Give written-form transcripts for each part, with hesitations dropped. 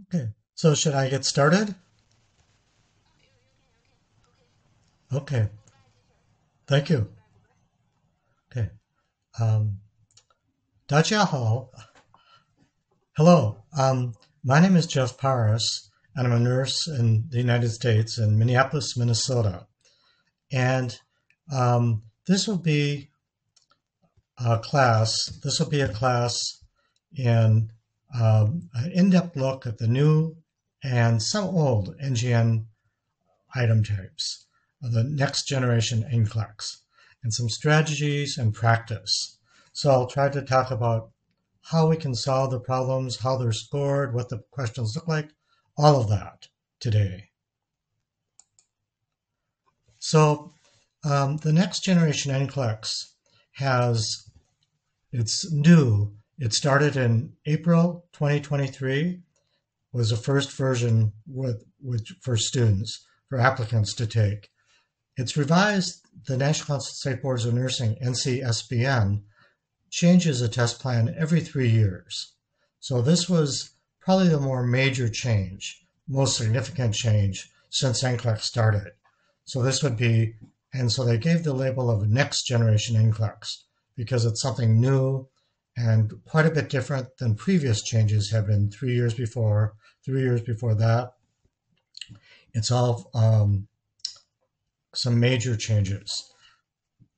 Okay, so should I get started? Okay, thank you. Okay, um, 大家好. Hello, my name is Jeff Paris, and I'm a nurse in the United States in Minneapolis, Minnesota. And this will be this will be a class in an in-depth look at the new and some old NGN item types of the next generation Nclex and some strategies and practice. So I'll try to talk about how we can solve the problems, how they're scored, what the questions look like, all of that today. So the next generation Nclex it's new. It started in April 2023, was the first version for students, for applicants to take. It's revised. The National Council of State Boards of Nursing, NCSBN, changes the test plan every 3 years. So this was probably the more major change, most significant change since Nclex started. So this would be, and so they gave the label of next generation Nclex because it's something new and quite a bit different than previous changes have been 3 years before, 3 years before that. It's all some major changes.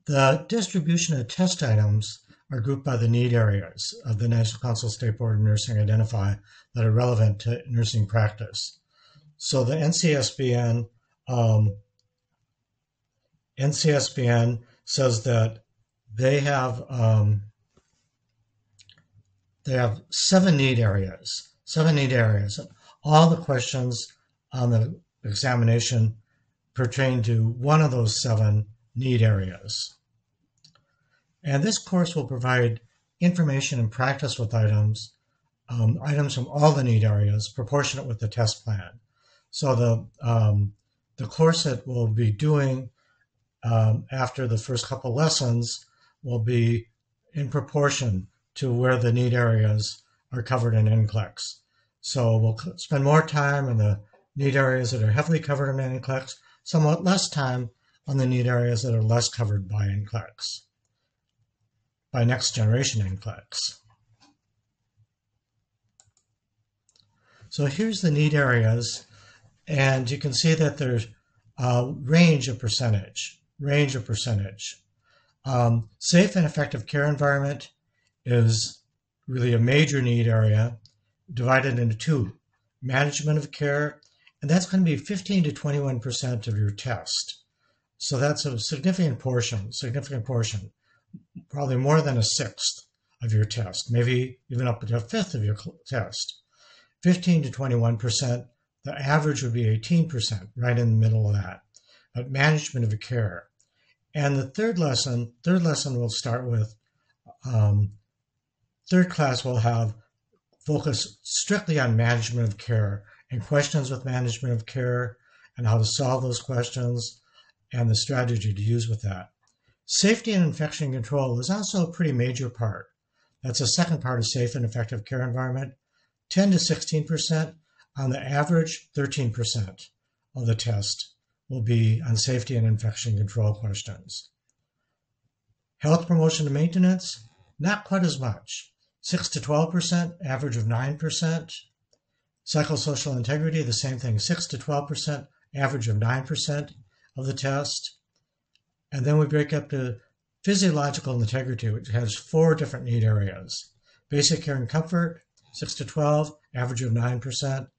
The distribution of test items are grouped by the need areas of the National Council of State Board of Nursing identify that are relevant to nursing practice. So the NCSBN says that they have 7 need areas. All the questions on the examination pertain to one of those 7 need areas. And this course will provide information and practice with items from all the need areas, proportionate with the test plan. So the course that we'll be doing after the first couple lessons will be in proportion to where the need areas are covered in Nclex. So we'll spend more time in the need areas that are heavily covered in Nclex, somewhat less time on the need areas that are less covered by Nclex, by next generation Nclex. So here's the need areas, and you can see that there's a range of percentage. Safe and effective care environment is really a major need area, divided into 2. Management of care, and that's going to be 15 to 21% of your test. So that's a significant portion, probably more than a sixth of your test, maybe even up to a fifth of your test. 15 to 21%, the average would be 18%, right in the middle of that. But management of care. And the third lesson will start with, third class will have focus strictly on management of care and questions with management of care and how to solve those questions and the strategy to use with that. Safety and infection control is also a pretty major part. That's the second part of safe and effective care environment. 10 to 16%, on the average 13% of the test will be on safety and infection control questions. Health promotion and maintenance, not quite as much. 6 to 12%, average of 9%. Psychosocial integrity, the same thing, 6 to 12%, average of 9% of the test. And then we break up to physiological integrity, which has 4 different need areas. Basic care and comfort, 6 to 12, average of 9%.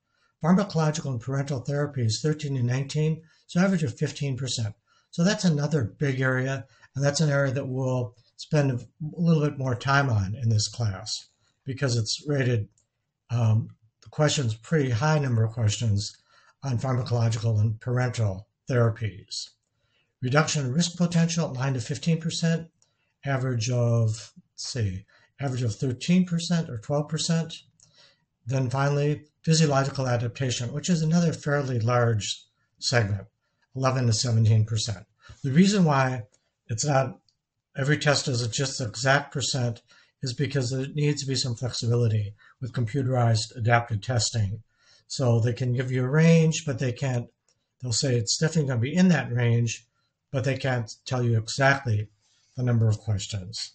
Pharmacological and parental therapies, 13 to 19, so average of 15%. So that's another big area, and that's an area that we'll spend a little bit more time on in this class because it's rated, the questions, pretty high number of questions on pharmacological and parental therapies. Reduction in risk potential, 9 to 15%, average of 13% or 12%. Then finally, physiological adaptation, which is another fairly large segment, 11 to 17%. The reason why it's not every test isn't just the exact % is because there needs to be some flexibility with computerized adaptive testing So they can give you a range, but they'll say it's definitely going to be in that range, but they can't tell you exactly the number of questions,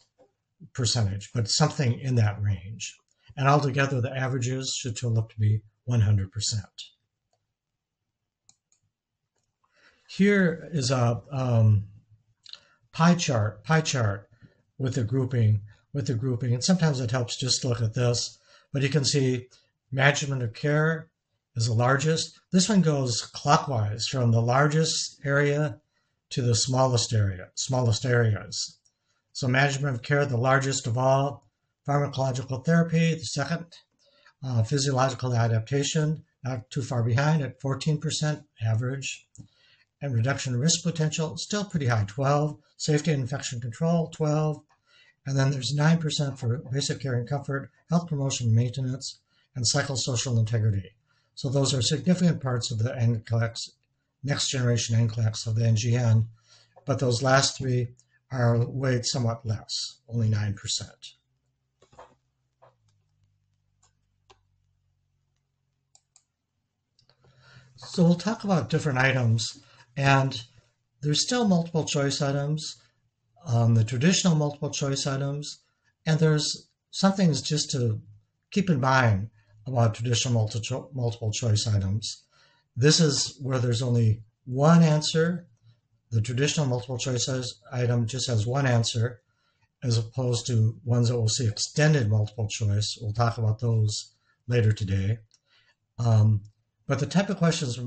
percentage, but something in that range. And altogether, the averages should turn up to be 100%. Here is a pie chart with the grouping, and sometimes it helps just to look at this, but you can see management of care is the largest. This one goes clockwise from the largest area to the smallest areas. So management of care, the largest of all, pharmacological therapy, the second, physiological adaptation, not too far behind at 14% average, and reduction in risk potential, still pretty high, 12, safety and infection control, 12, and then there's 9% for basic care and comfort, health promotion and maintenance, and psychosocial integrity. So those are significant parts of the Nclex, next generation Nclex of the NGN, but those last three are weighed somewhat less, only 9%. So we'll talk about different items, and there's still multiple choice items, the traditional multiple choice items, and there's some things just to keep in mind about traditional multiple choice items. This is where there's only one answer. The traditional multiple choice item just has one answer, as opposed to ones that we'll see extended multiple choice. We'll talk about those later today. But the type of questions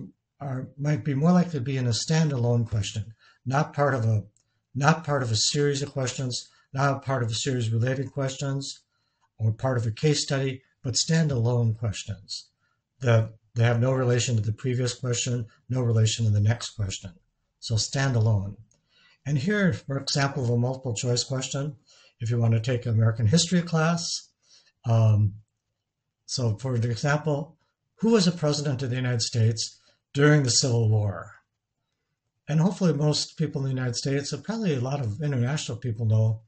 might be more likely to be in a standalone question, not part of a series of questions, not part of a series of related questions, or part of a case study, but standalone questions that they have no relation to the previous question, no relation to the next question. So standalone. And here, for example, of a multiple choice question, if you want to take an American history class. So for example, who was the president of the United States during the Civil War? And hopefully most people in the United States, and probably a lot of international people, know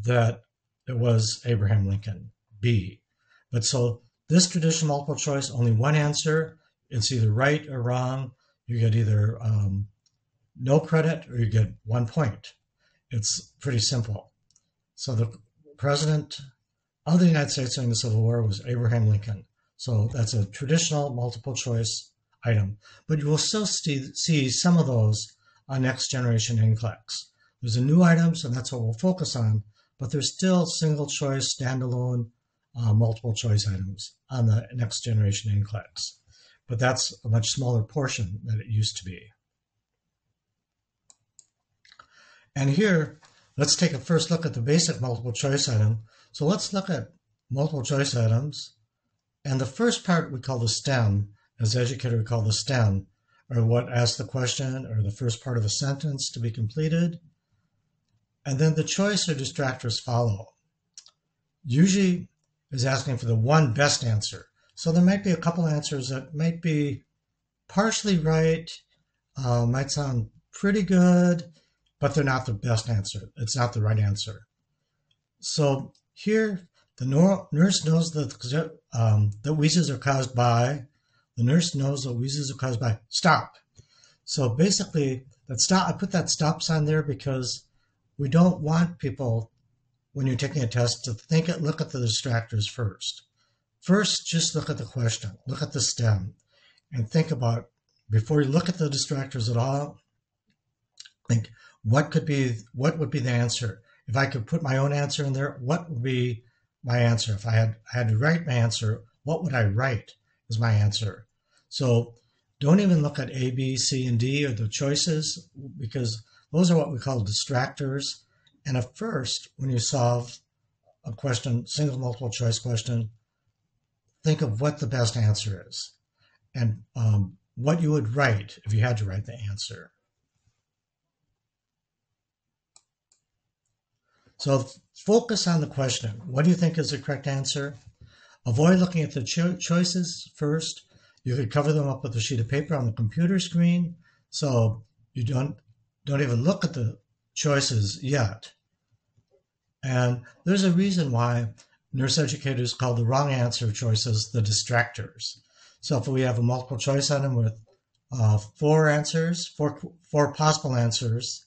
that it was Abraham Lincoln, B. But so this traditional multiple choice, only one answer. It's either right or wrong. You get either no credit or you get 1 point. It's pretty simple. So the president of the United States during the Civil War was Abraham Lincoln. So that's a traditional multiple choice item. But you will still see some of those on next generation Nclex. There's a new items, and that's what we'll focus on, but there's still single choice, standalone, multiple choice items on the next generation Nclex. But that's a much smaller portion than it used to be. And here, let's take a first look at the basic multiple choice item. So let's look at multiple choice items. And the first part we call the stem, as educator we call the stem, or what asks the question, or the first part of a sentence to be completed. And then the choice or distractors follow. Usually is asking for the one best answer. So there might be a couple answers that might be partially right, might sound pretty good, but they're not the best answer. It's not the right answer. So here, the nurse knows that wheezes are caused by, the nurse knows that wheezes are caused by, stop. So basically, that stop, I put that stop sign there because we don't want people, when you're taking a test, to look at the distractors first. First, just look at the question, look at the stem, and think about, before you look at the distractors at all, think, what would be the answer? If I could put my own answer in there, what would be my answer? If I had to write my answer, what would I write as my answer? So don't even look at A, B, C, and D, or the choices, because those are what we call distractors. And at first, when you solve a question, single multiple choice question, think of what the best answer is and what you would write if you had to write the answer. So focus on the question. What do you think is the correct answer? Avoid looking at the choices first. You could cover them up with a sheet of paper on the computer screen, so you don't even look at the choices yet. And there's a reason why nurse educators call the wrong answer choices the distractors. So if we have a multiple choice item with four possible answers,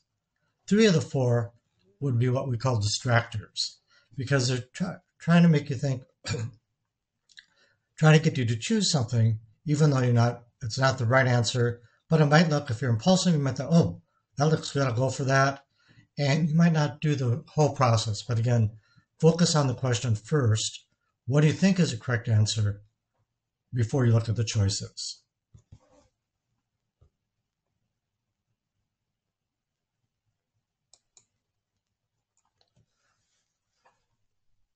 3 of the 4 would be what we call distractors, because they're trying to make you think, trying to get you to choose something, even though it's not the right answer. But it might look, if you're impulsive, you might think, oh, that looks good, I'll go for that. And you might not do the whole process. But again, focus on the question first. What do you think is the correct answer before you look at the choices?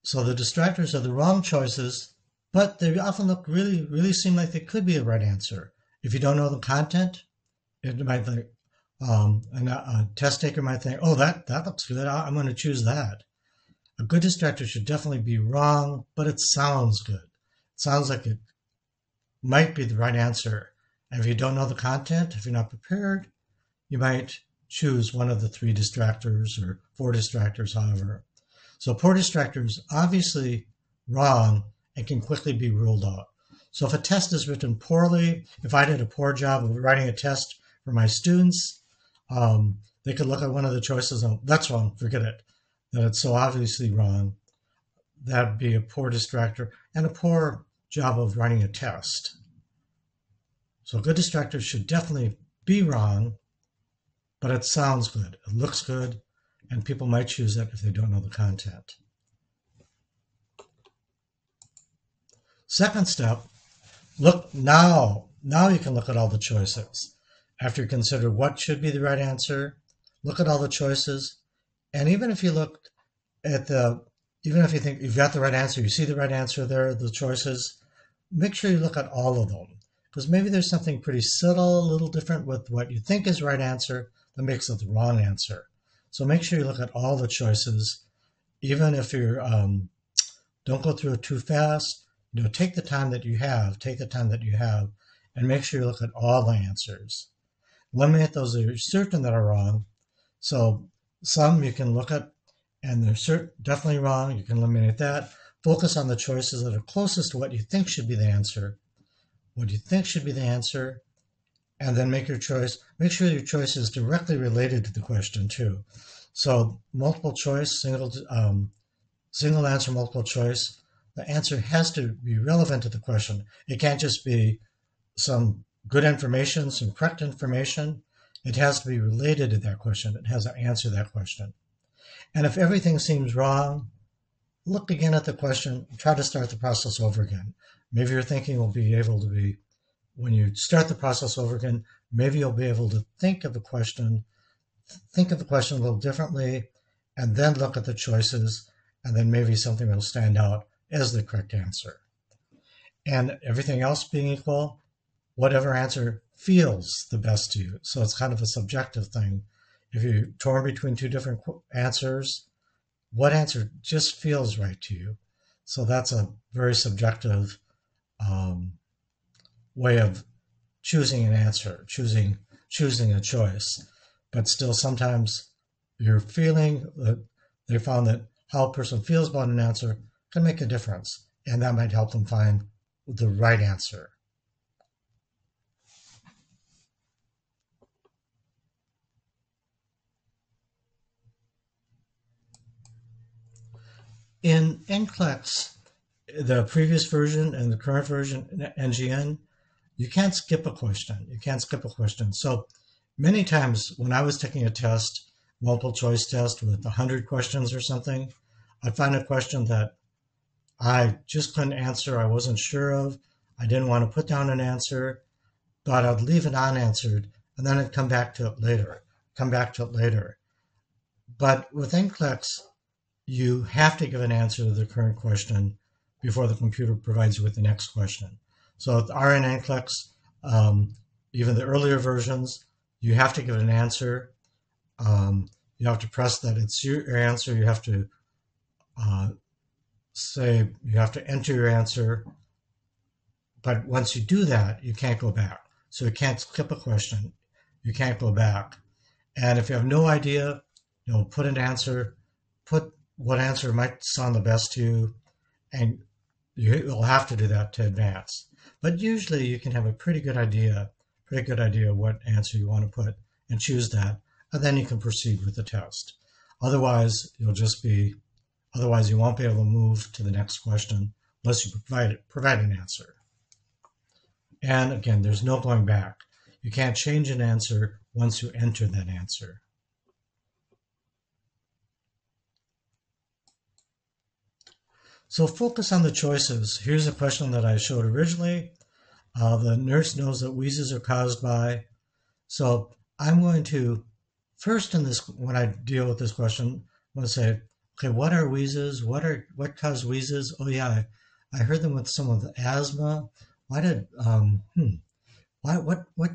So the distractors are the wrong choices, but they often look really seem like they could be the right answer. If you don't know the content, it might think, a test taker might think, oh, that looks good, I'm going to choose that. A good distractor should definitely be wrong, but it sounds good. It sounds like it might be the right answer. And if you don't know the content, if you're not prepared, you might choose one of the 3 distractors or 4 distractors, however. So poor distractors obviously wrong and can quickly be ruled out. So if a test is written poorly, if I did a poor job of writing a test for my students, they could look at one of the choices and that's wrong, forget it, that it's so obviously wrong. That'd be a poor distractor and a poor job of writing a test. So good distractors should definitely be wrong, but it sounds good, it looks good, and people might choose it if they don't know the content. Second step, look now. Now you can look at all the choices. After you consider what should be the right answer, look at all the choices. And even if you looked at even if you think you've got the right answer, you see the right answer there, the choices, make sure you look at all of them. Because maybe there's something pretty subtle, a little different with what you think is the right answer that makes it the wrong answer. So make sure you look at all the choices, even if you're, don't go through it too fast. Take the time that you have, and make sure you look at all the answers. Eliminate those that you're certain that are wrong. So some you can look at, and they're definitely wrong. You can eliminate that. Focus on the choices that are closest to what you think should be the answer. And then make your choice. Make sure your choice is directly related to the question too. So multiple choice, single answer, multiple choice. The answer has to be relevant to the question. It can't just be some good information, some correct information. It has to be related to that question. It has to answer that question. And if everything seems wrong, look again at the question, try to start the process over again. Maybe your thinking will be able to be, when you start the process over again, maybe you'll be able to think of the question a little differently, and then look at the choices, and then maybe something will stand out as the correct answer. And everything else being equal, whatever answer feels the best to you. So it's kind of a subjective thing. If you're torn between 2 different answers, what answer just feels right to you? So that's a very subjective way of choosing an answer, choosing a choice. But still, sometimes your feeling, they found that how a person feels about an answer can make a difference, and that might help them find the right answer. In Nclex, the previous version and the current version, NGN, you can't skip a question. So many times when I was taking a test, multiple choice test with 100 questions or something, I'd find a question that I just couldn't answer, I wasn't sure of, I didn't want to put down an answer, but I'd leave it unanswered, and then I'd come back to it later. But with Nclex, you have to give an answer to the current question before the computer provides you with the next question. So with RN Nclex, even the earlier versions, you have to give an answer. You have to press that it's your answer. You have to you have to enter your answer. But once you do that, you can't go back. So you can't skip a question. You can't go back. And if you have no idea, put an answer, put what answer might sound the best to you, and you'll have to do that to advance. But usually you can have a pretty good idea what answer you want to put and choose that, and then you can proceed with the test. Otherwise, you won't be able to move to the next question unless you provide an answer. And again, there's no going back. You can't change an answer once you enter that answer. So focus on the choices. Here's a question that I showed originally. The nurse knows that wheezes are caused by. So I'm going to, first when I deal with this question, I'm going to say, okay, what are wheezes? What cause wheezes? Oh yeah, I heard them with some of the asthma. What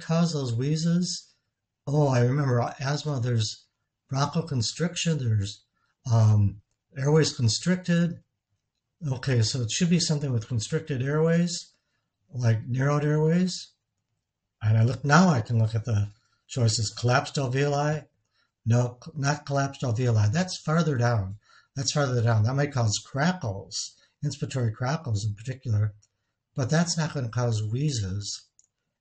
caused those wheezes? Oh, I remember asthma. There's bronchoconstriction. There's airways constricted. Okay, so it should be something with constricted airways, like narrowed airways. And I can look at the choices. Collapsed alveoli. No, not collapsed alveoli. That's farther down. That might cause crackles, inspiratory crackles in particular, but that's not going to cause wheezes.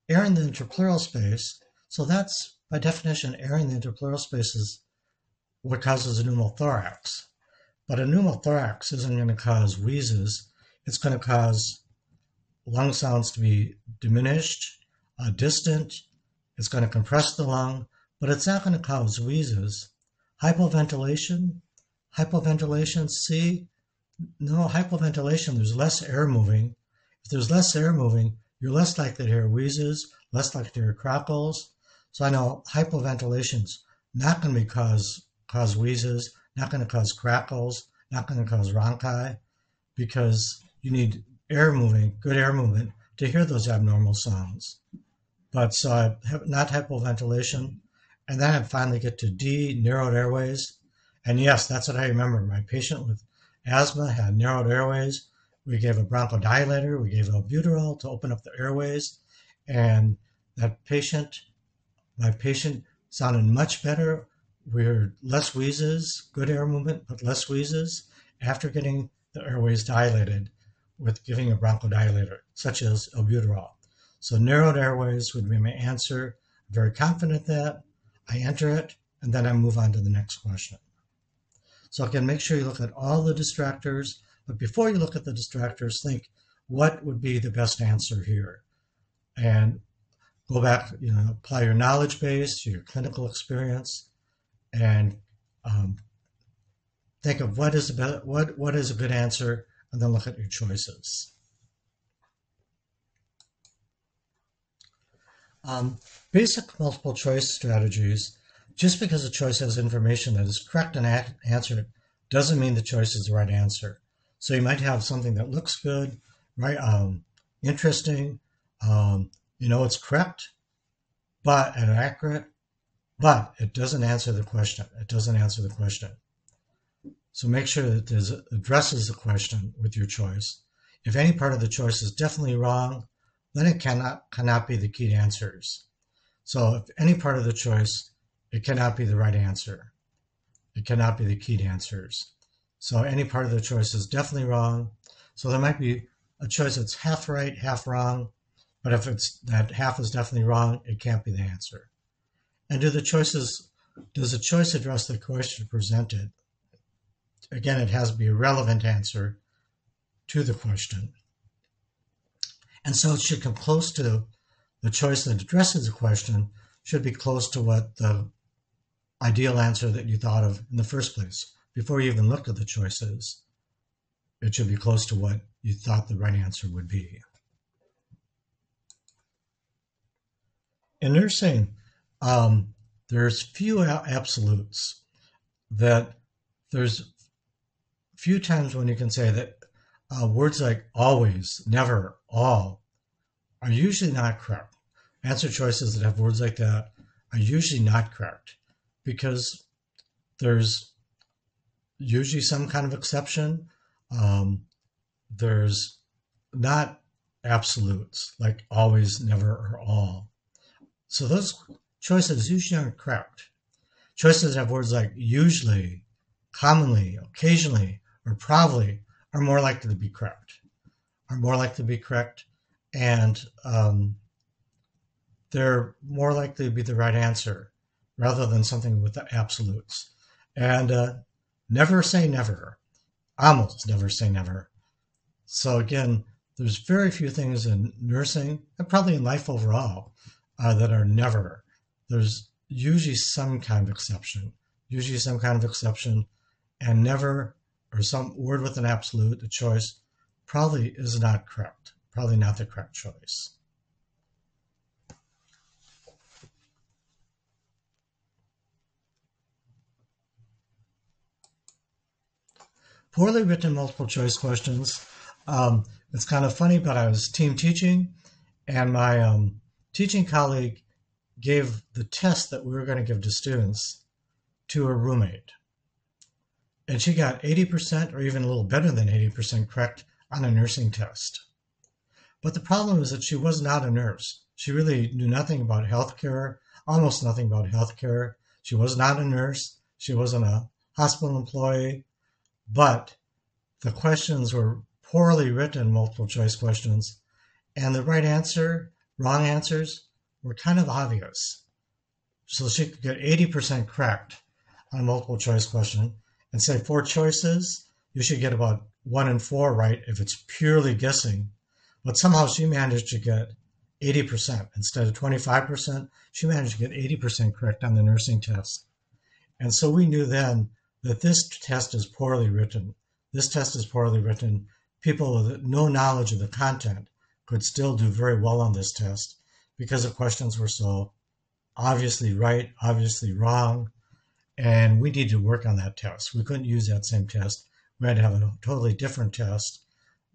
Air in the interpleural space. So that's, by definition, air in the interpleural space is what causes a pneumothorax. But a pneumothorax isn't going to cause wheezes. It's going to cause lung sounds to be diminished, distant. It's going to compress the lung, but it's not going to cause wheezes. Hypoventilation, see? No, hypoventilation, there's less air moving. If there's less air moving, you're less likely to hear wheezes, less likely to hear crackles. So I know hypoventilation's not going to cause wheezes, not going to cause crackles, not going to cause rhonchi, because you need good air movement to hear those abnormal sounds. But so I have not hypoventilation, and then I finally get to D, narrowed airways. And yes, that's what I remember. My patient with asthma had narrowed airways. We gave a bronchodilator, we gave albuterol to open up the airways, and my patient sounded much better. We heard less wheezes, good air movement, but less wheezes after getting the airways dilated with giving a bronchodilator, such as albuterol. So narrowed airways would be my answer. I'm very confident that I enter it, and then I move on to the next question. So again, make sure you look at all the distractors, but before you look at the distractors, think, what would be the best answer here? And go back, apply your knowledge base, your clinical experience, and think of what is a good answer, and then look at your choices. Basic multiple choice strategies. Just because a choice has information that is correct and answered doesn't mean the choice is the right answer. So you might have something that looks good, right? Interesting. It's correct, and accurate, but it doesn't answer the question. So make sure that it addresses the question with your choice. If any part of the choice is definitely wrong, then it cannot be the key answers. So if any part of the choice, it cannot be the right answer. It cannot be the key answers. So any part of the choice is definitely wrong. So there might be a choice that's half right, half wrong, but if it's that half is definitely wrong, it can't be the answer. And does the choice address the question presented? Again, it has to be a relevant answer to the question. And so it should come close to the choice that addresses the question, should be close to what the ideal answer that you thought of in the first place. Before you even looked at the choices, it should be close to what you thought the right answer would be. In nursing, there's few absolutes. That there's few times when you can say that words like always, never, all are usually not correct. Answer choices that have words like that are usually not correct because there's usually some kind of exception. There's not absolutes like always, never, or all. So those choices usually aren't correct. Choices that have words like usually, commonly, occasionally, or probably are more likely to be correct. and they're more likely to be the right answer rather than something with the absolutes. And never say never. Almost never say never. So again, there's very few things in nursing, and probably in life overall, that are never. There's usually some kind of exception. And never, or some word with an absolute, a choice, probably is not correct. Probably not the correct choice. Poorly written multiple choice questions. It's kind of funny, but I was team teaching, and my teaching colleague gave the test that we were going to give to students to her roommate. And she got 80% or even a little better than 80% correct on a nursing test. But the problem is that she was not a nurse. She really knew nothing about healthcare, almost nothing about healthcare. She was not a nurse. She wasn't a hospital employee. But the questions were poorly written multiple choice questions, and the right answer, wrong answers were kind of obvious. So she could get 80% correct on a multiple choice question, and say 4 choices, you should get about 1 in 4 right if it's purely guessing. But somehow she managed to get 80%. Instead of 25%, she managed to get 80% correct on the nursing test. And so we knew then that this test is poorly written. This test is poorly written. People with no knowledge of the content could still do very well on this test because the questions were so obviously right, obviously wrong, and we needed to work on that test. We couldn't use that same test. We had to have a totally different test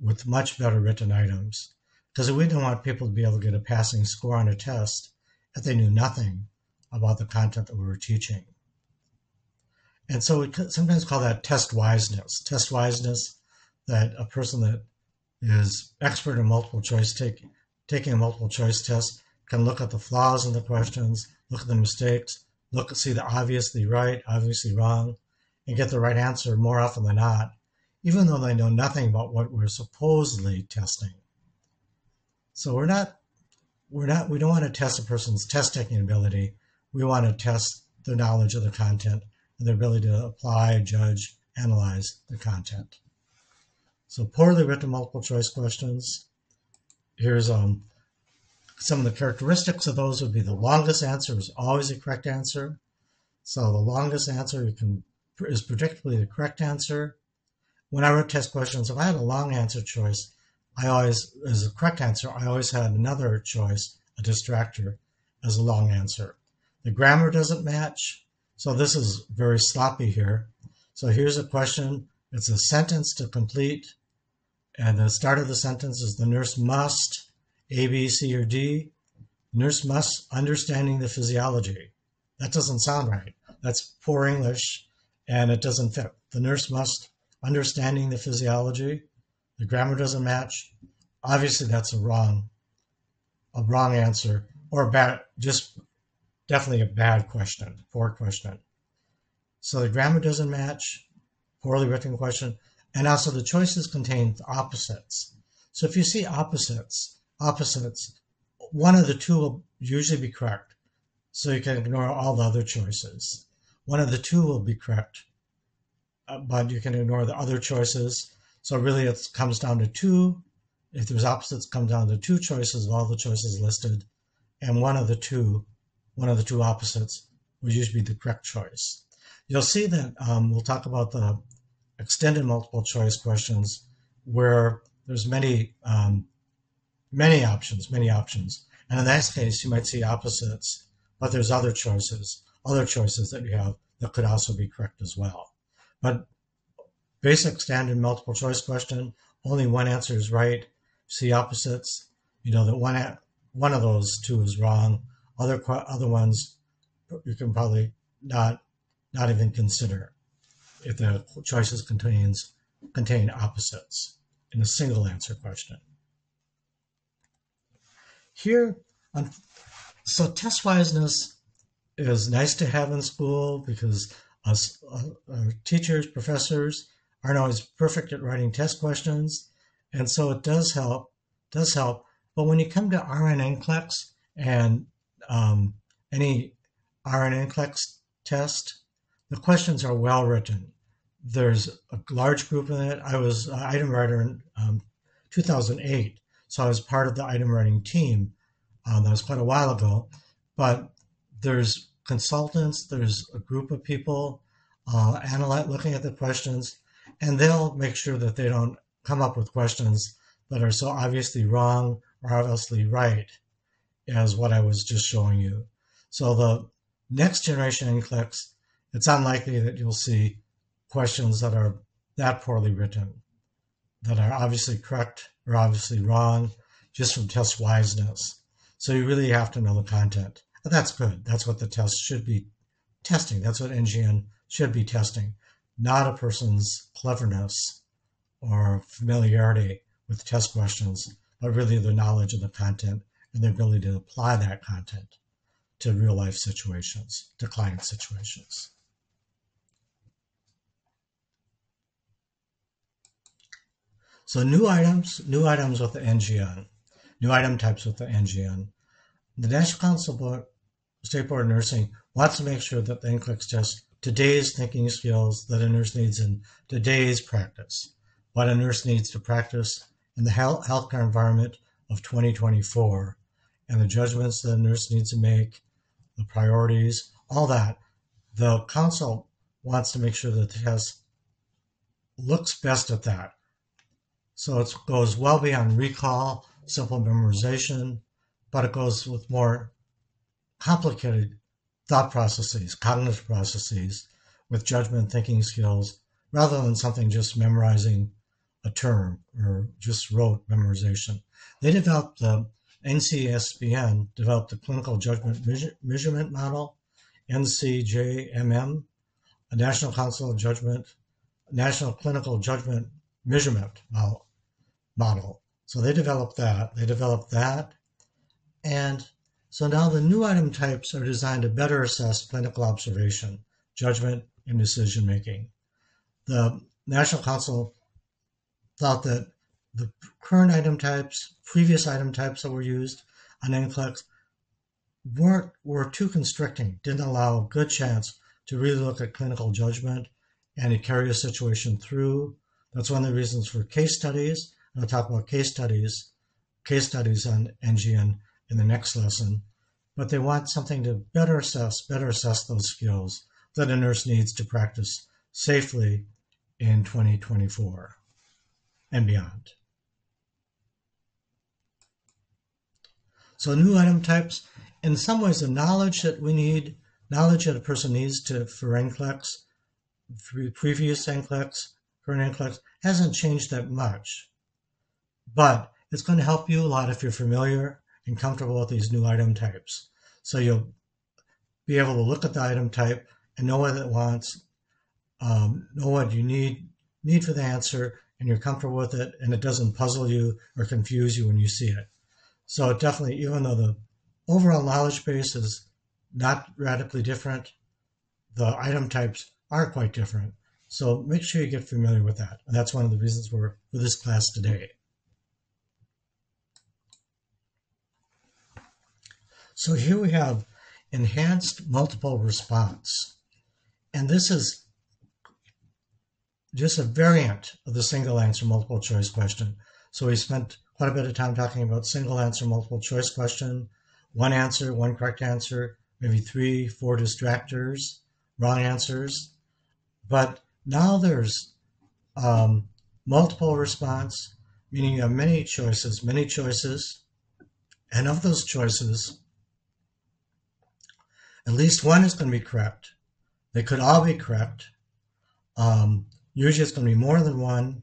with much better written items, because we didn't want people to be able to get a passing score on a test if they knew nothing about the content that we were teaching. And so we sometimes call that test wiseness. Test wiseness, that a person that is expert in multiple choice, taking a multiple choice test, can look at the flaws in the questions, look at the mistakes, see the obviously right, obviously wrong, and get the right answer more often than not, even though they know nothing about what we're supposedly testing. So we don't want to test a person's test-taking ability. We want to test their knowledge of the content and their ability to apply, judge, analyze the content. So poorly written multiple choice questions. Here's some of the characteristics of those would be the longest answer is always the correct answer. So the longest answer is predictably the correct answer. When I wrote test questions, if I had a long answer choice, as a correct answer, I always had another choice, a distractor, as a long answer. The grammar doesn't match, so this is very sloppy here. So here's a question. It's a sentence to complete, and the start of the sentence is the nurse must, A, B, C, or D. Nurse must understanding the physiology. That doesn't sound right. That's poor English, and it doesn't fit. The nurse must understanding the physiology. The grammar doesn't match. Obviously, that's a wrong answer, or definitely a bad question, poor question. So the grammar doesn't match, poorly written question, and also the choices contain opposites. So if you see opposites, one of the two will usually be correct, so you can ignore all the other choices. One of the two will be correct, but you can ignore the other choices. So really it comes down to 2. If there's opposites, it comes down to 2 choices of all the choices listed, and one of the two opposites will usually be the correct choice. You'll see that we'll talk about the extended multiple choice questions where there's many options. And in that case, you might see opposites, but there's other choices that you have that could also be correct as well. But basic standard multiple choice question, only one answer is right. See opposites, you know that one of those 2 is wrong. Other ones you can probably not even consider if the choices contain opposites in a single answer question. Here, so test wiseness is nice to have in school because teachers, professors aren't always perfect at writing test questions, and so it does help. But But when you come to RN-NCLEX and any RN-NCLEX test, the questions are well written. There's a large group in it. I was an item writer in 2008, so I was part of the item writing team. That was quite a while ago. But there's consultants, there's a group of people looking at the questions, and they'll make sure that they don't come up with questions that are so obviously wrong or obviously right as what I was just showing you. So the next generation NCLEX, it's unlikely that you'll see questions that are that poorly written, that are obviously correct or obviously wrong, just from test wiseness. So you really have to know the content. But that's good. That's what the test should be testing. That's what NGN should be testing, not a person's cleverness or familiarity with test questions, but really the knowledge of the content and the ability to apply that content to real life situations, to client situations. So new items with the NGN, new item types with the NGN. The National Council Board, State Board of Nursing wants to make sure that the NCLEX tests today's thinking skills that a nurse needs in today's practice, what a nurse needs to practice in the healthcare environment of 2024, and the judgments that a nurse needs to make, the priorities, all that. The council wants to make sure that the test looks best at that. So it goes well beyond recall, simple memorization, but it goes with more complicated thought processes, cognitive processes, with judgment thinking skills, rather than something just memorizing a term or just rote memorization. They developed the NCSBN developed the Clinical Judgment Measurement Model, NCJMM, a National Clinical Judgment Measurement Model. So they developed that. And so now the new item types are designed to better assess clinical observation, judgment, and decision making. The National Council thought that the current item types, previous item types that were used on NCLEX were too constricting, didn't allow a good chance to really look at clinical judgment and to carry a situation through. That's one of the reasons for case studies. And I'll talk about case studies on NGN in the next lesson. But they want something to better assess those skills that a nurse needs to practice safely in 2024 and beyond. So new item types, in some ways the knowledge that a person needs for NCLEX, previous NCLEX, current NCLEX, hasn't changed that much. But it's going to help you a lot if you're familiar and comfortable with these new item types. So you'll be able to look at the item type and know what it wants, know what you need for the answer, and you're comfortable with it, and it doesn't puzzle you or confuse you when you see it. So it definitely, even though the overall knowledge base is not radically different, the item types are quite different. So make sure you get familiar with that. And that's one of the reasons for this class today. So here we have enhanced multiple response. And this is just a variant of the single answer multiple choice question. So we spent quite a bit of time talking about single answer multiple choice question, one answer, one correct answer, maybe 3, 4 distractors, wrong answers. But now there's multiple response, meaning you have many choices, and of those choices, at least one is going to be correct. They could all be correct. Usually it's going to be more than one.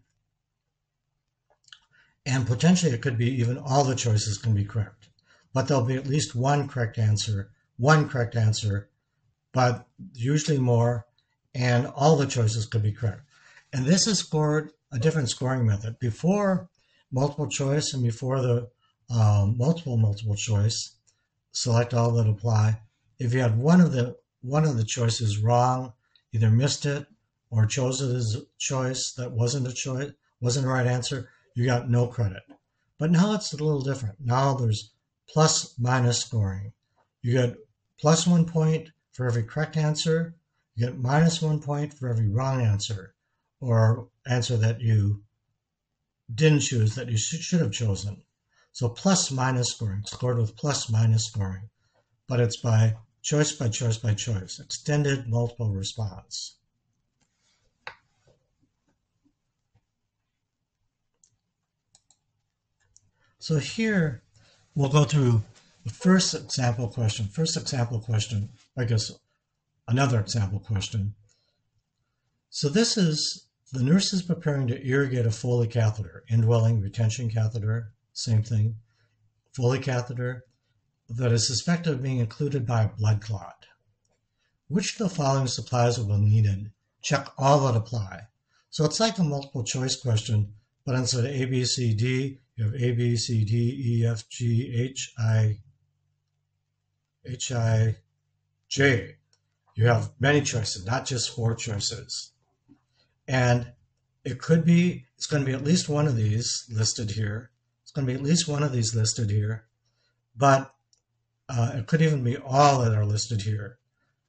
And potentially it could be even all the choices can be correct. But there'll be at least one correct answer, but usually more, and all the choices could be correct. And this is scored a different scoring method. Before multiple choice and before the multiple choice, select all that apply. If you had one of the choices wrong, either missed it or chose it as a choice that wasn't the right answer, you got no credit. But now it's a little different. Now there's plus minus scoring. You get plus 1 point for every correct answer. You get minus 1 point for every wrong answer, or answer that you didn't choose that you should have chosen. So plus minus scoring, scored with plus minus scoring. But it's by choice by choice by choice, extended multiple response. So here we'll go through the first example question. I guess another example question. So this is the nurse is preparing to irrigate a Foley catheter, indwelling retention catheter, same thing, Foley catheter, that is suspected of being included by a blood clot. Which of the following supplies will be needed? Check all that apply. So it's like a multiple choice question, but instead of A, B, C, D, you have A, B, C, D, E, F, G, H, I, J. You have many choices, not just 4 choices. And it's going to be at least one of these listed here. But it could even be all that are listed here,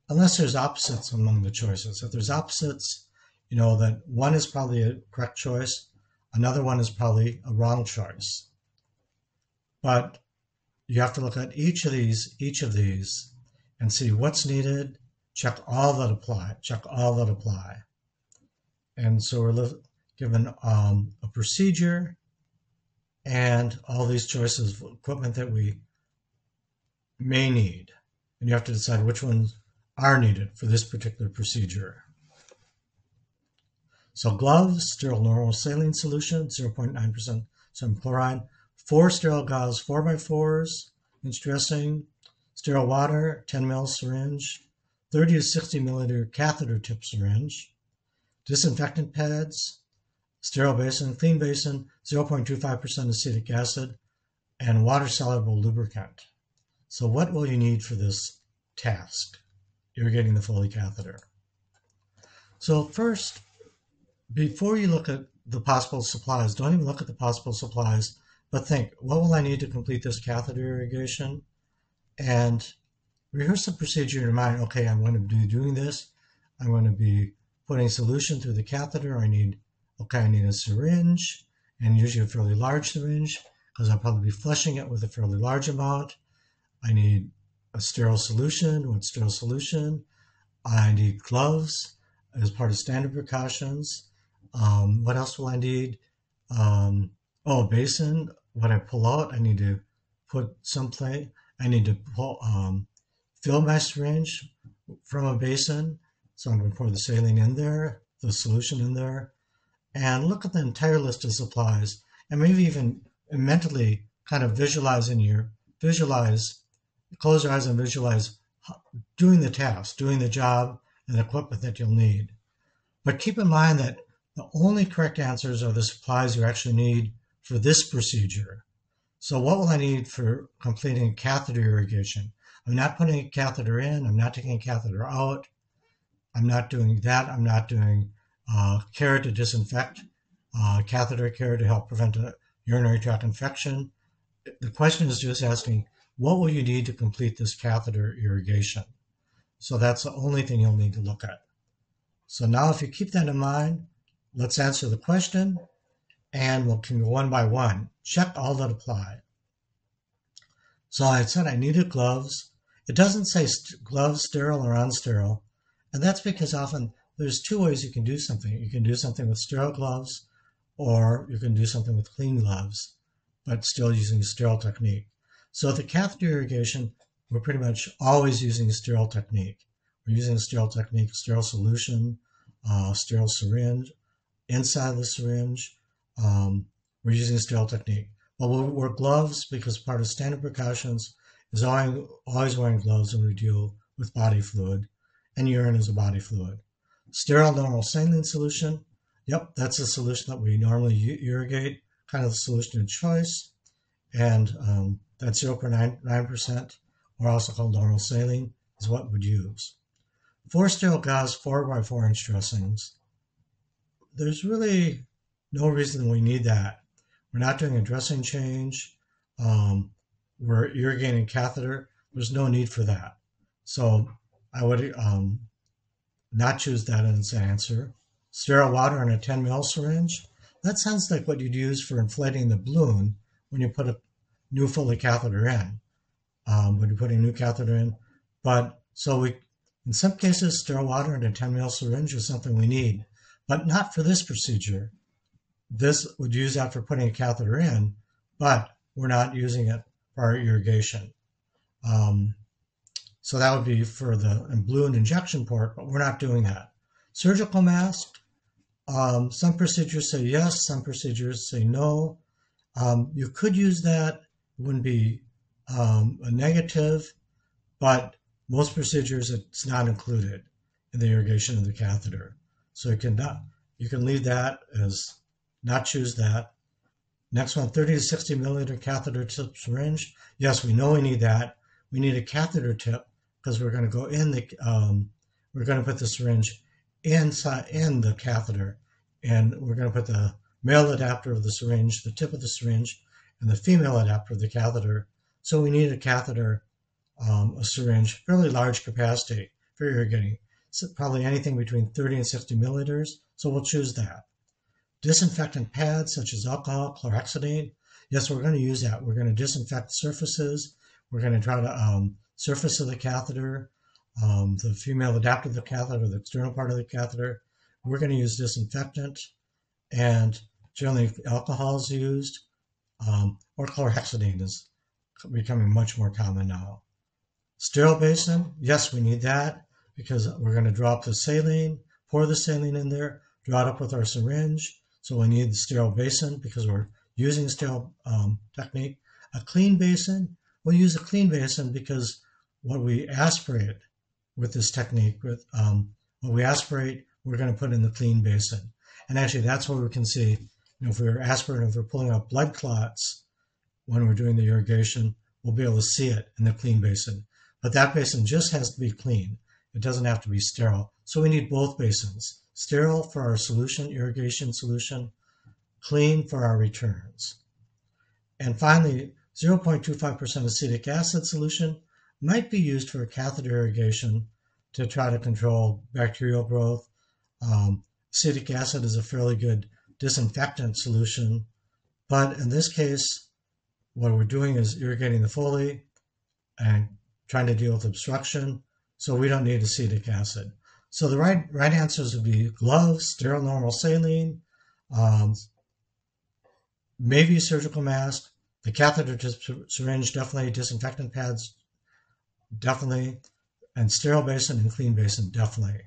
unless there's opposites among the choices. If there's opposites, you know that one is probably a correct choice, another one is probably a wrong choice. But you have to look at each of these, and see what's needed, check all that apply. And so we're given a procedure and all these choices of equipment that we may need. And you have to decide which ones are needed for this particular procedure. So gloves, sterile normal saline solution, 0.9% sodium chloride, 4 sterile gauze 4x4s, inch dressing, sterile water, 10 ml syringe, 30 to 60 milliliter catheter tip syringe, disinfectant pads, sterile basin, clean basin, 0.25% acetic acid, and water-soluble lubricant. So what will you need for this task, irrigating the Foley catheter? So first, before you look at the possible supplies, don't even look at the possible supplies, but think, what will I need to complete this catheter irrigation? And rehearse the procedure in your mind. Okay, I'm going to be doing this. I'm going to be putting solution through the catheter. I need a syringe, and usually a fairly large syringe, because I'll probably be flushing it with a fairly large amount. I need a sterile solution. What sterile solution? I need gloves as part of standard precautions. What else will I need? A basin. When I pull out, I need to put someplace. I need to fill my syringe from a basin. So I'm going to pour the saline in there, the solution in there, and look at the entire list of supplies, and maybe even mentally kind of visualize, close your eyes and visualize doing the task, doing the job, and the equipment that you'll need. But keep in mind that the only correct answers are the supplies you actually need for this procedure. So what will I need for completing catheter irrigation? I'm not putting a catheter in, I'm not taking a catheter out, I'm not doing that, I'm not doing care to disinfect, catheter care to help prevent a urinary tract infection. The question is just asking, what will you need to complete this catheter irrigation? So that's the only thing you'll need to look at. So now if you keep that in mind, let's answer the question, and we'll go one by one. Check all that apply. So I said I needed gloves. It doesn't say gloves, sterile or unsterile, and that's because often there's 2 ways you can do something. You can do something with sterile gloves, or you can do something with clean gloves, but still using a sterile technique. So the catheter irrigation, we're pretty much always using a sterile technique. We're using a sterile technique, sterile solution, sterile syringe. Inside the syringe, we're using a sterile technique. But we'll wear gloves because part of standard precautions is always wearing gloves when we deal with body fluid, and urine is a body fluid. Sterile normal saline solution, yep, that's a solution that we normally irrigate, kind of the solution of choice, and that's 0.9%, or also called normal saline, is what we'd use. 4 sterile gauze 4x4 inch dressings. There's really no reason we need that. We're not doing a dressing change. We're irrigating catheter. There's no need for that. So I would not choose that as an answer. Sterile water in a 10 ml syringe. That sounds like what you'd use for inflating the balloon when you put a new Foley catheter in, when you're putting a new catheter in. But so in some cases, sterile water in a 10 ml syringe is something we need, but not for this procedure. This would use that for putting a catheter in, but we're not using it for our irrigation. So that would be for the balloon injection port, but we're not doing that. Surgical mask. Some procedures say yes, some procedures say no. You could use that. It wouldn't be a negative, but most procedures it's not included in the irrigation of the catheter. So you can leave that as not choose that. Next one, 30 to 60 milliliter catheter tip syringe. Yes, we know we need that. We need a catheter tip because we're going to go in we're going to put the syringe inside in the catheter, and we're going to put the male adapter of the syringe, the tip of the syringe, and the female adapter of the catheter. So we need a catheter, a syringe, fairly large capacity for irrigating. So probably anything between 30 and 60 milliliters. So we'll choose that. Disinfectant pads such as alcohol, chlorhexidine. Yes, we're going to use that. We're going to disinfect surfaces. We're going to try to surface of the catheter, the female adapter of the catheter, the external part of the catheter. We're going to use disinfectant, and generally alcohol is used, or chlorhexidine is becoming much more common now. Sterile basin, yes, we need that because we're going to draw up the saline, pour the saline in there, draw it up with our syringe. So we need the sterile basin because we're using sterile technique. A clean basin, we'll use a clean basin because what we aspirate with this technique, what we aspirate, we're going to put in the clean basin. And actually that's where we can see, if we're aspirating, if we're pulling out blood clots when we're doing the irrigation, we'll be able to see it in the clean basin. But that basin just has to be clean. It doesn't have to be sterile. So we need both basins. Sterile for our solution, irrigation solution, clean for our returns. And finally, 0.25% acetic acid solution might be used for catheter irrigation to try to control bacterial growth. Acetic acid is a fairly good disinfectant solution, but in this case, what we're doing is irrigating the Foley and trying to deal with obstruction, so we don't need acetic acid. So the right answers would be gloves, sterile normal saline, maybe a surgical mask, the catheter syringe, definitely, disinfectant pads, definitely, and sterile basin and clean basin, definitely.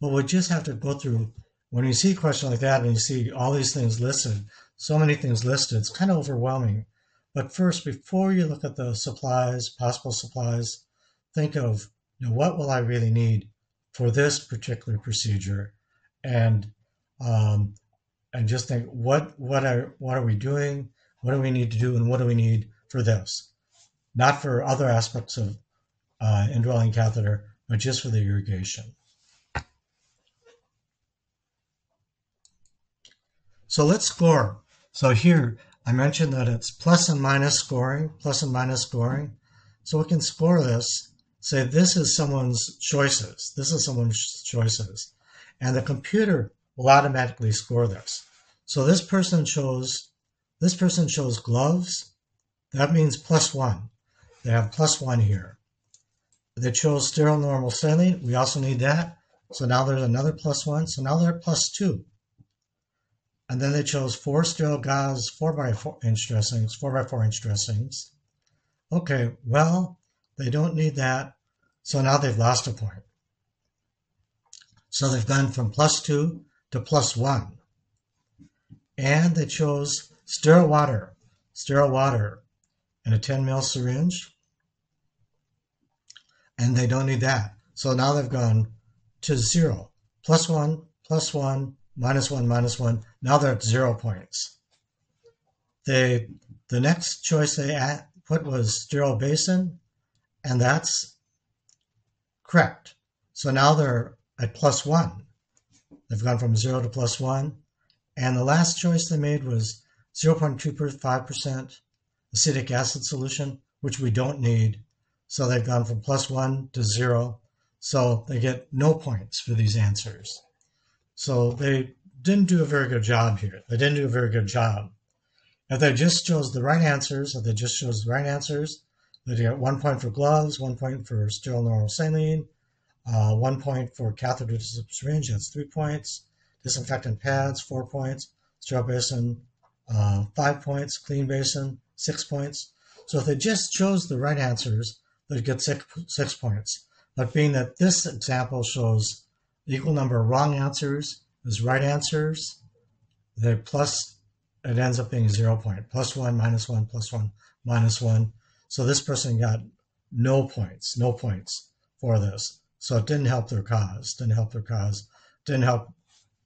But we just have to go through, when you see a question like that and you see all these things listed, so many things listed, it's kind of overwhelming. But first, before you look at the supplies, possible supplies, think of, what will I really need for this particular procedure, and just think, what are we doing? What do we need to do, and what do we need for this? Not for other aspects of indwelling catheter, but just for the irrigation. So let's score. So here, I mentioned that it's plus and minus scoring. So we can score this, say this is someone's choices. And the computer will automatically score this. So this person chose gloves. That means +1. They have +1 here. They chose sterile normal saline. We also need that. So now there's another +1. So now they're +2. And then they chose 4 sterile gauze 4x4 inch dressings. Okay, well, they don't need that. So now they've lost a point. So they've gone from +2 to +1. And they chose sterile water in a 10 ml syringe. And they don't need that. So now they've gone to 0. +1, +1, -1, -1. Now they're at 0 points. The next choice they put was sterile basin, and that's correct. So now they're at +1. They've gone from 0 to +1. And the last choice they made was 0.25% acetic acid solution, which we don't need. So they've gone from +1 to 0. So they get no points for these answers. So they didn't do a very good job here. They didn't do a very good job. If they just chose the right answers, they'd get 1 point for gloves, 1 point for sterile normal saline, 1 point for catheter syringe, that's 3 points. Disinfectant pads, 4 points. Sterile basin, 5 points. Clean basin, 6 points. So if they just chose the right answers, they'd get 6 points. But being that this example shows the equal number of wrong answers as right answers, it ends up being 0 point. +1, -1, +1, -1. So this person got no points for this. So it didn't help their cause, didn't help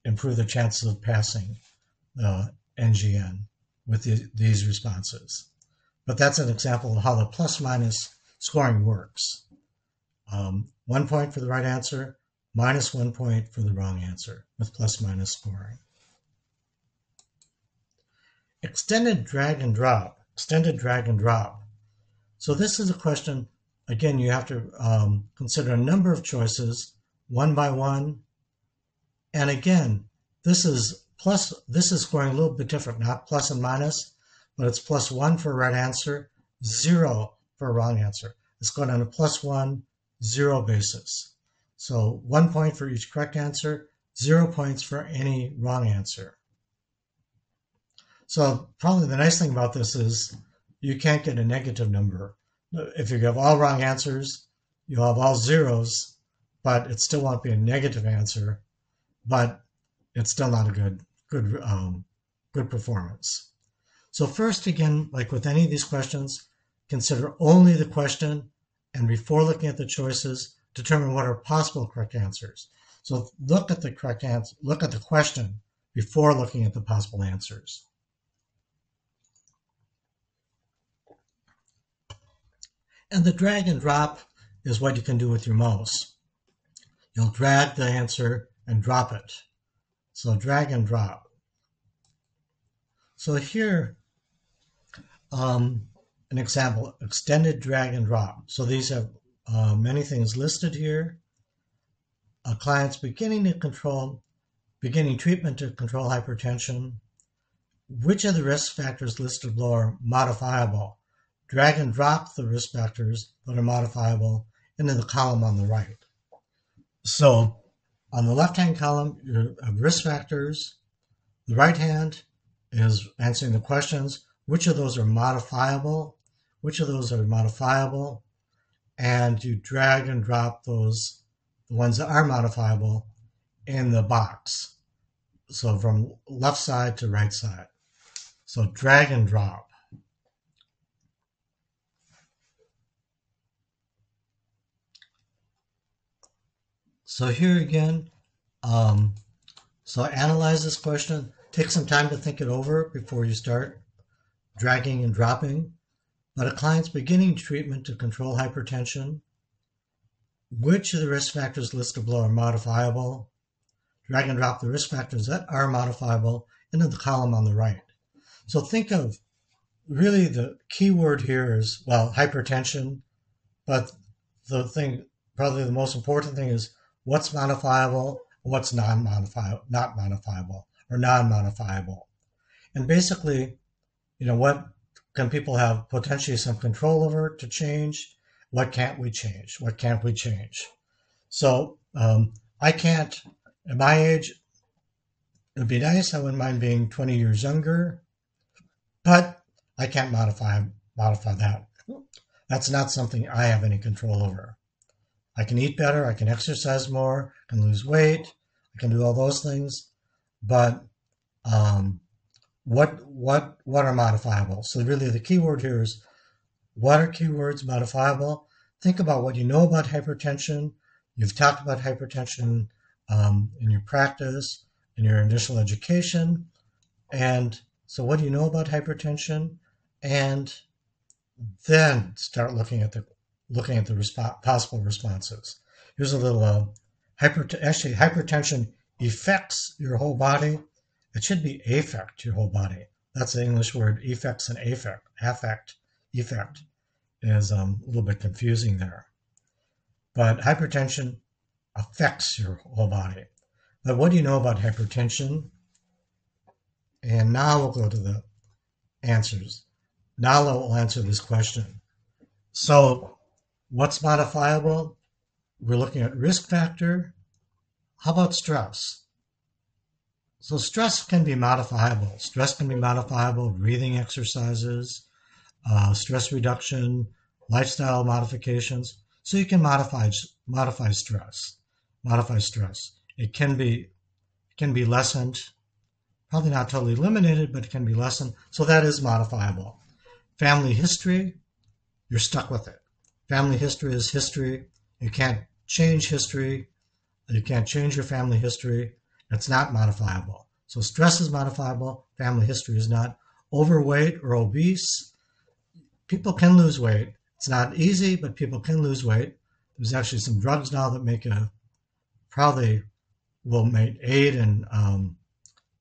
improve the chances of passing the NGN with these responses. But that's an example of how the plus-minus scoring works. 1 point for the right answer, -1 point for the wrong answer with plus-minus scoring. Extended drag and drop. So this is a question, again, you have to consider a number of choices, one by one. And again, this is scoring a little bit different, not plus and minus, but it's +1 for a right answer, 0 for a wrong answer. It's going on a +1, 0 basis. So 1 point for each correct answer, 0 points for any wrong answer. So probably the nice thing about this is you can't get a negative number. If you have all wrong answers, you'll have all zeros, but it still won't be a negative answer, but it's still not a good performance. So first, again, like with any of these questions, consider only the question, and before looking at the choices, determine what are possible correct answers. So look at the correct answer, look at the question before looking at the possible answers. And the drag and drop is what you can do with your mouse. You'll drag the answer and drop it. So drag and drop. So here, an example, extended drag and drop. So these have many things listed here. A client's beginning treatment to control hypertension. Which of the risk factors listed below are modifiable? Drag and drop the risk factors that are modifiable into the column on the right. So on the left-hand column, you have risk factors. The right hand is answering the questions. Which of those are modifiable? Which of those are modifiable? And you drag and drop those, the ones that are modifiable, in the box. So from left side to right side. So drag and drop. So here again, so analyze this question. Take some time to think it over before you start dragging and dropping. But a client's beginning treatment to control hypertension. Which of the risk factors listed below are modifiable? Drag and drop the risk factors that are modifiable into the column on the right. So think of, really the key word here is, well, hypertension, but the thing, probably the most important thing is what's modifiable, what's not modifiable, or non-modifiable. And basically, what can people have potentially some control over to change? What can't we change? What can't we change? So I can't, at my age, it would be nice, I wouldn't mind being 20 years younger, but I can't modify that. That's not something I have any control over. I can eat better, I can exercise more, I can lose weight, I can do all those things, but what are modifiable? So really the key word here is, what are keywords modifiable? Think about what you know about hypertension. You've talked about hypertension in your practice, in your initial education. And so what do you know about hypertension? And then start looking at the possible responses. Here's a little hypertension affects your whole body. It should be affect your whole body. That's the English word effects and affect. Effect is a little bit confusing there. But hypertension affects your whole body. But what do you know about hypertension? And now we'll go to the answers. Now we'll answer this question. So what's modifiable? We're looking at risk factor. How about stress? So stress can be modifiable. Stress can be modifiable, breathing exercises, stress reduction, lifestyle modifications. So you can modify stress. Modify stress. It can be lessened. Probably not totally eliminated, but it can be lessened. So that is modifiable. Family history, you're stuck with it. Family history is history. You can't change history. You can't change your family history. It's not modifiable. So stress is modifiable. Family history is not. Overweight or obese, people can lose weight. It's not easy, but people can lose weight. There's actually some drugs now that probably will aid in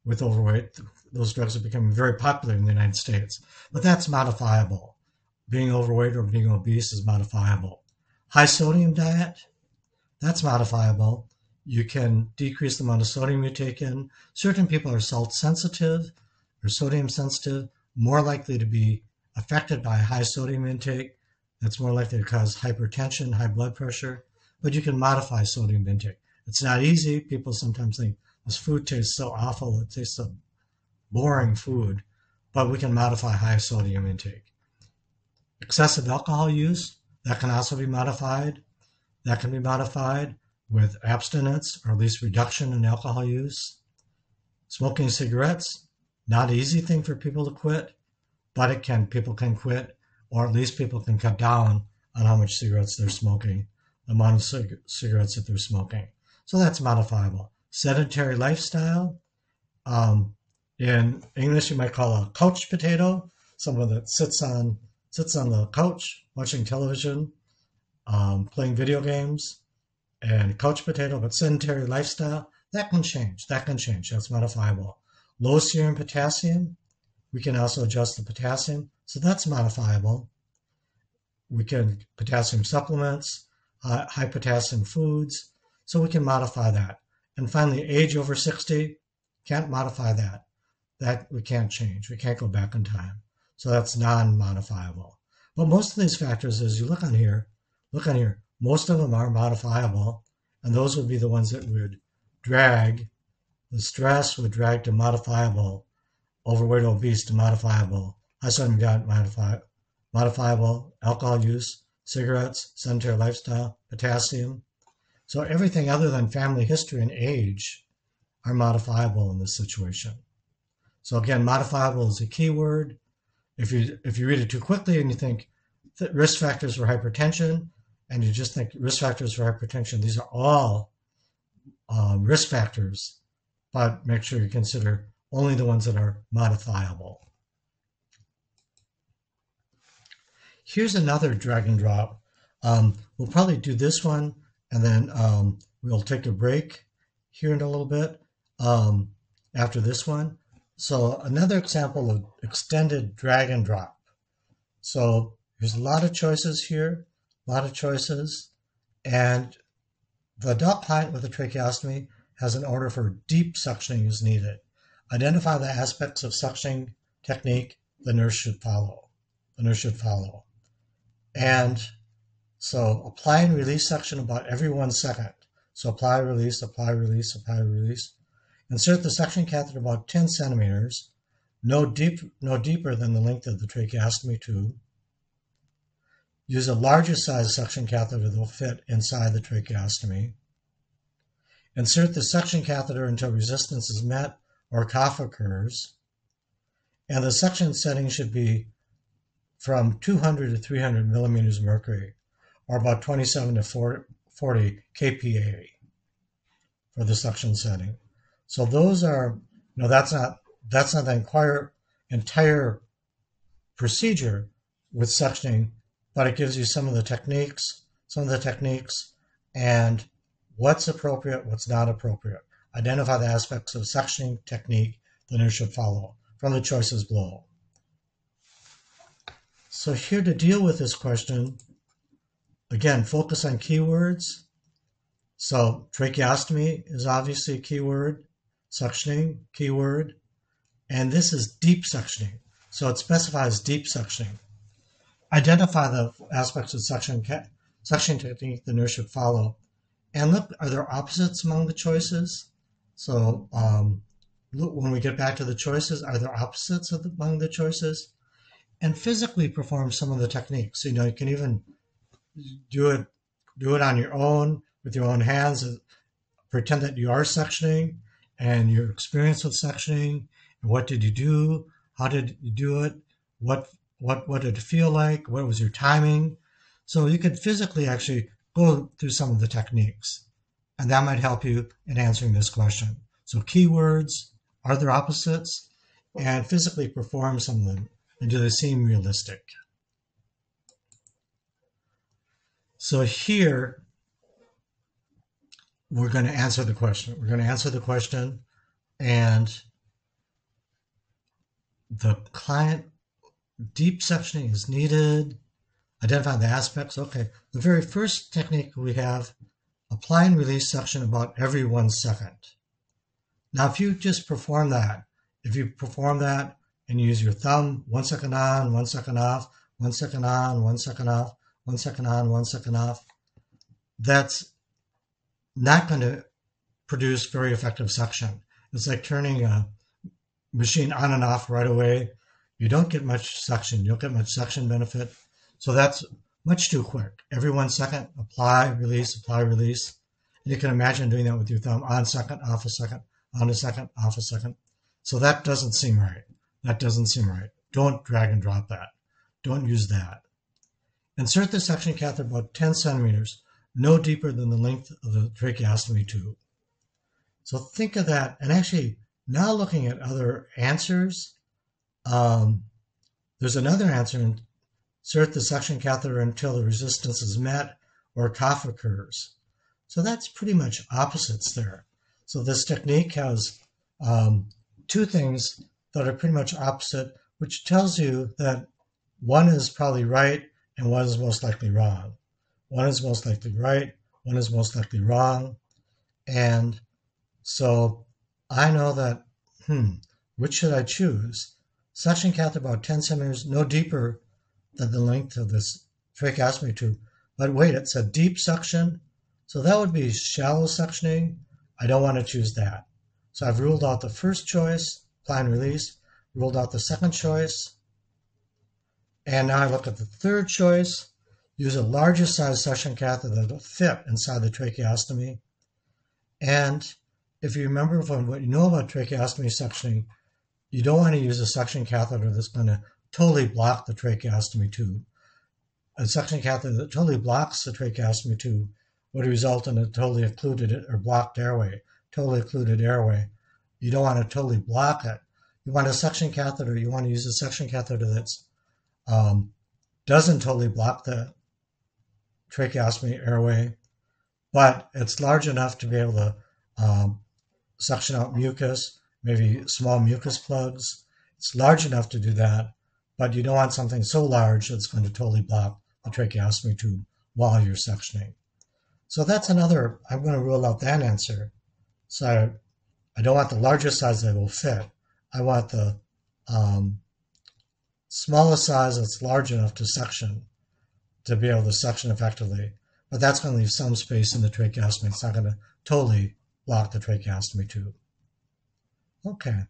with overweight. Those drugs are becoming very popular in the United States. But that's modifiable. Being overweight or being obese is modifiable. High sodium diet, that's modifiable. You can decrease the amount of sodium you take in. Certain people are salt sensitive or sodium sensitive, more likely to be affected by high sodium intake. That's more likely to cause hypertension, high blood pressure. But you can modify sodium intake. It's not easy. People sometimes think this food tastes so awful, it tastes so boring food, but we can modify high sodium intake. Excessive alcohol use, that can also be modified. That can be modified with abstinence or at least reduction in alcohol use. Smoking cigarettes, not an easy thing for people to quit, but people can quit, or at least people can cut down on how much cigarettes they're smoking, the amount of cigarettes that they're smoking. So that's modifiable. Sedentary lifestyle, in English you might call a couch potato, someone that sits on the couch watching television, playing video games, and couch potato. But sedentary lifestyle, that can change. That's modifiable. Low serum potassium, we can also adjust the potassium, so that's modifiable. We can potassium supplements, high potassium foods, so we can modify that. And finally, age over 60, can't modify that. That we can't change. We can't go back in time. So that's non-modifiable. But most of these factors, as you look on here, most of them are modifiable, and those would be the ones that would drag. The stress would drag to modifiable, overweight, obese to modifiable, high sodium diet modifiable, alcohol use, cigarettes, sedentary lifestyle, potassium. So everything other than family history and age are modifiable in this situation. So again, modifiable is a key word. If you read it too quickly and you think risk factors for hypertension, and you just think risk factors for hypertension, these are all risk factors, but make sure you consider only the ones that are modifiable. Here's another drag and drop. We'll probably do this one, and then we'll take a break here in a little bit after this one. So another example of extended drag and drop. So there's a lot of choices here, and the adult client with a tracheostomy has an order for deep suctioning is needed. Identify the aspects of suctioning technique the nurse should follow. And so apply and release suction about every 1 second. So apply, release, apply, release, apply, release. Insert the suction catheter about 10 centimeters, no deeper than the length of the tracheostomy tube. Use a larger size suction catheter that will fit inside the tracheostomy. Insert the suction catheter until resistance is met or cough occurs. And the suction setting should be from 200 to 300 millimeters of mercury, or about 27 to 40 kPa for the suction setting. So those are, that's not the entire procedure with suctioning, but it gives you some of the techniques, and what's appropriate, what's not appropriate. Identify the aspects of suctioning technique the nurse should follow. from the choices below. So here to deal with this question, again, focus on keywords. So tracheostomy is obviously a keyword, suctioning, keyword, and this is deep suctioning. So it specifies deep suctioning. Identify the aspects of suction technique the nurse should follow. And look, are there opposites among the choices? So look, when we get back to the choices, are there opposites among the choices? And physically perform some of the techniques. You know, you can even do it on your own, with your own hands, pretend that you are suctioning and your experience with suctioning, and what did you do, how did you do it, what did it feel like, what was your timing. So you could physically actually go through some of the techniques, and that might help you in answering this question. So keywords, are there opposites, and physically perform some of them, and do they seem realistic? So here, we're going to answer the question. We're going to answer the question, and the client, deep suctioning is needed. Identify the aspects. Okay, the very first technique we have, apply and release suction about every 1 second. Now, if you just perform that, and you use your thumb, 1 second on, 1 second off, 1 second on, 1 second off, 1 second on, 1 second off, that's not going to produce very effective suction. It's like turning a machine on and off right away. You don't get much suction. You don't get much suction benefit. So that's much too quick. Every 1 second, apply, release, and you can imagine doing that with your thumb, on second, off a second, on a second, off a second. So that doesn't seem right. Don't drag and drop that. Don't use that. Insert the suction catheter about 10 centimeters, no deeper than the length of the tracheostomy tube. So think of that. And actually, now looking at other answers, there's another answer. Insert the suction catheter until the resistance is met or a cough occurs. So that's pretty much opposites there. So this technique has two things that are pretty much opposite, which tells you that one is probably right and one is most likely wrong. One is most likely right, one is most likely wrong. And so I know that, which should I choose? Suction catheter about 10 centimeters, no deeper than the length of this tracheostomy tube. But wait, it said deep suction. So that would be shallow suctioning. I don't want to choose that. So I've ruled out the first choice, apply and release, ruled out the second choice. And now I look at the third choice, use a larger size suction catheter that will fit inside the tracheostomy. And if you remember from what you know about tracheostomy suctioning, you don't want to use a suction catheter that's going to totally block the tracheostomy tube. A suction catheter that totally blocks the tracheostomy tube would result in a totally occluded or blocked airway, totally occluded airway. You don't want to totally block it. You want a suction catheter, you want to use a suction catheter that's doesn't totally block the tracheostomy airway, but it's large enough to be able to suction out mucus, maybe small mucus plugs. It's large enough to do that, but you don't want something so large that's going to totally block the tracheostomy tube while you're suctioning. So that's another, I'm going to rule out that answer. So I don't want the largest size that will fit. I want the smallest size that's large enough to suction, to be able to suction effectively. But that's going to leave some space in the tracheostomy. It's not going to totally block the tracheostomy tube. Okay.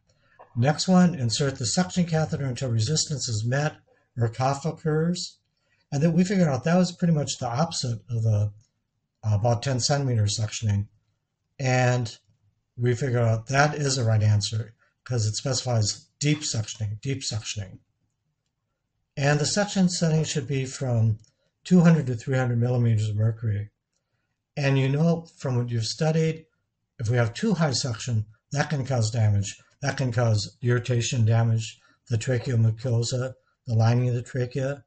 Next one, insert the suction catheter until resistance is met or a cough occurs. And then we figured out that was pretty much the opposite of the about 10 centimeters suctioning. And we figured out that is the right answer because it specifies deep suctioning. And the suction setting should be from 200 to 300 millimeters of mercury. And you know from what you've studied, if we have too high suction, that can cause damage. That can cause irritation, damage, the tracheomucosa, the lining of the trachea.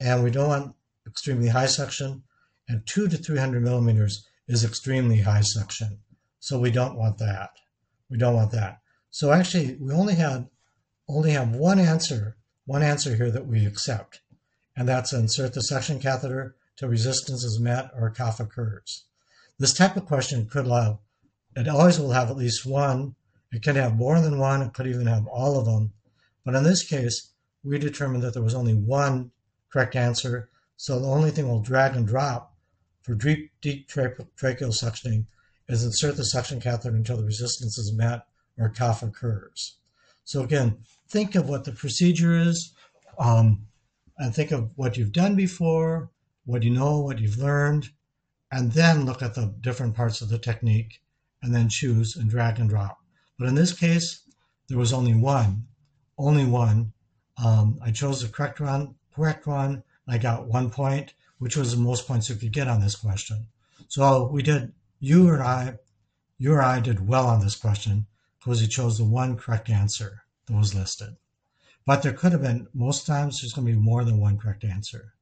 And we don't want extremely high suction. And 200 to 300 millimeters is extremely high suction. So we don't want that. So actually, we only had only have one answer here that we accept, and that's insert the suction catheter till resistance is met or a cough occurs. This type of question it always will have at least one. It can have more than one. It could even have all of them. But in this case, we determined that there was only one correct answer. So the only thing we'll drag and drop for deep tracheal suctioning is insert the suction catheter until the resistance is met or a cough occurs. So again, think of what the procedure is, and think of what you've done before, what you know, what you've learned, and then look at the different parts of the technique and then choose and drag and drop. But in this case, there was only one. I chose the correct one. I got 1 point, which was the most points you could get on this question. So you or I did well on this question because you chose the one correct answer that was listed. But there could have been, most times there's going to be more than one correct answer.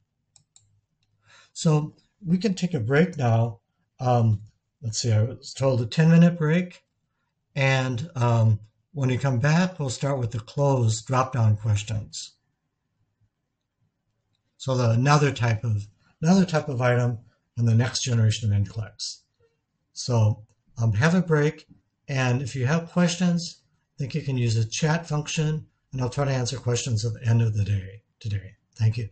So we can take a break now. Let's see, I was told a 10-minute break. And when we come back, we'll start with the closed drop-down questions. So another type of item in the next generation of Nclex. So have a break, and if you have questions, I think you can use the chat function, and I'll try to answer questions at the end of the day today. Thank you.